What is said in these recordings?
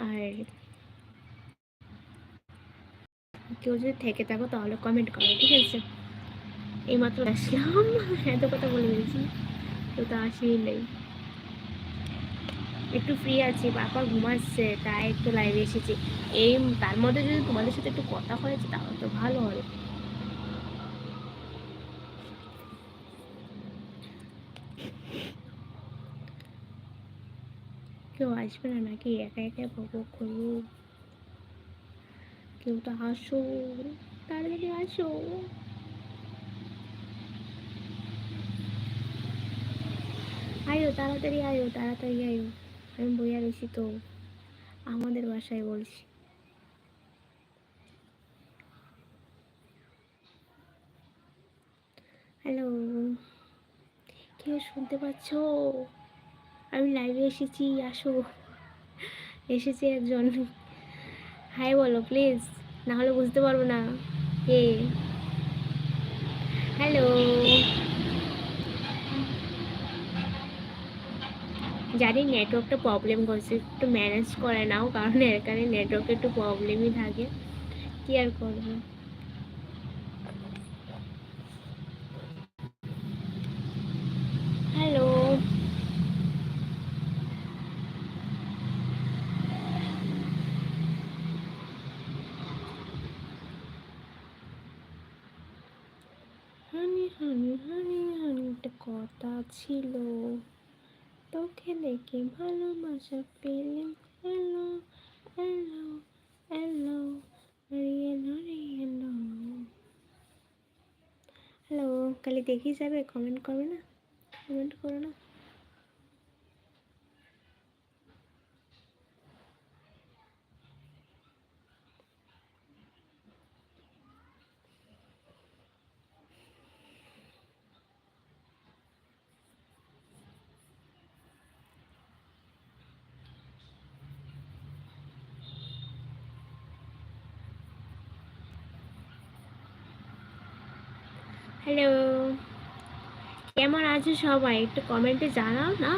আর কেউ যদি থেকে থাকো তাহলে কমেন্ট করো, ঠিক আছে? এইমাত্র আসলাম, এত কথা বলে দিয়েছি, তো তা আসেই নেই। একটু ফ্রি আছি, বাবা ঘুমাচ্ছে, তাই একটু লাইভে এসেছি। এই তার মধ্যে যদি তোমাদের সাথে একটু কথা হয়েছে তাহলে তো ভালো হয়। কেউ আসবে না নাকি? একা একা উপভোগ করবো? কেউ তো আসো, তাড়াতাড়ি আসো। আয়ো তাড়াতাড়ি, আয়ো তাড়াতাড়ি, আয়ো। আমি বইয়া রয়েছি তো, আমাদের বাসায় বলছি। হ্যালো, কেউ শুনতে পাচ্ছ? আমি লাইভে এসেছি, আসো। এসেছে একজন, হাই বলো প্লিজ, না হলে বুঝতে পারবো না কে। হ্যালো, জানি নেটওয়ার্কটা প্রবলেম করছে, একটু ম্যানেজ করে নাও, কারণ এখানে নেটওয়ার্ক একটু প্রবলেমই থাকে, কি আর করবো। হ্যালো, হানি হানি হানি হানি, একটা কথা ছিল, তোকে দেখে ভালোবাসা পেলে, এলো এলো এলো, এলো এলো। হ্যালো, কালি দেখি যাবে, কমেন্ট করবে না? কমেন্ট করো না। হ্যালো, কেমন আছো সবাই? একটু কমেন্টে জানাও না।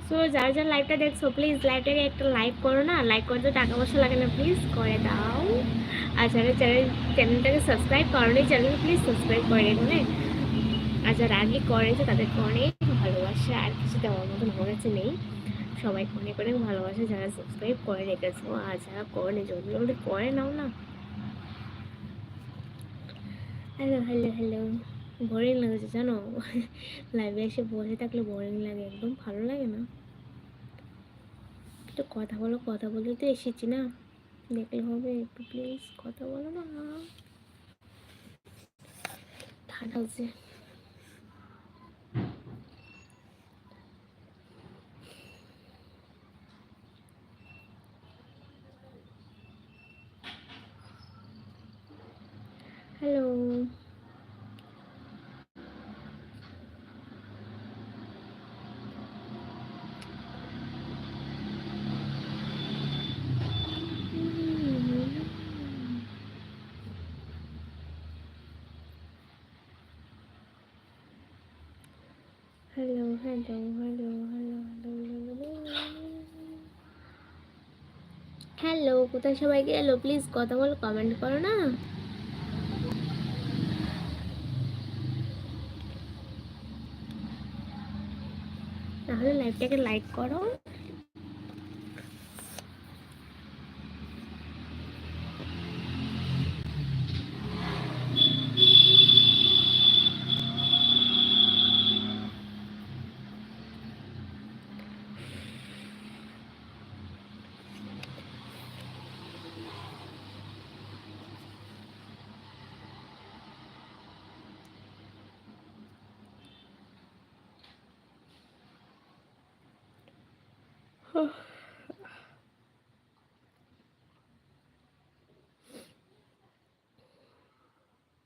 সো যারা যারা লাইভটা দেখছো প্লিজ লাইভটাকে একটা লাইক করো না, লাইক করতে টাকা পয়সা লাগে না, প্লিজ করে দাও। আর যারা যারা চ্যানেলটাকে সাবস্ক্রাইব করোনি, চ্যানেলকে প্লিজ সাবস্ক্রাইব করে রেখো, হ্যাঁ। আর যারা আগে করেছে তাদেরকে অনেক ভালোবাসা, আর কিছু দেওয়ার মতন আমার কাছে নেই। সবাইকে অনেক অনেক ভালোবাসা যারা সাবস্ক্রাইব করে রেখেছো, আর যারা করেনি জলদি জলদি করে নাও না। হ্যালো হ্যালো হ্যালো, বোরিং লাগছে জানো, লাইভে এসে বসে থাকলে বোরিং লাগে, একদম ভালো লাগে না। একটু কথা বলো, কথা বলে তো এসেছি না, দেখলে হবে? একটু প্লিজ কথা বলো না। ঠান্ডা হচ্ছে। Hello, hello hello hello hello hello hello, কোথায় সবাই গেলো? প্লিজ কথা বলো, কমেন্ট করো না। তাহলে লাইভটাকে লাইক করো।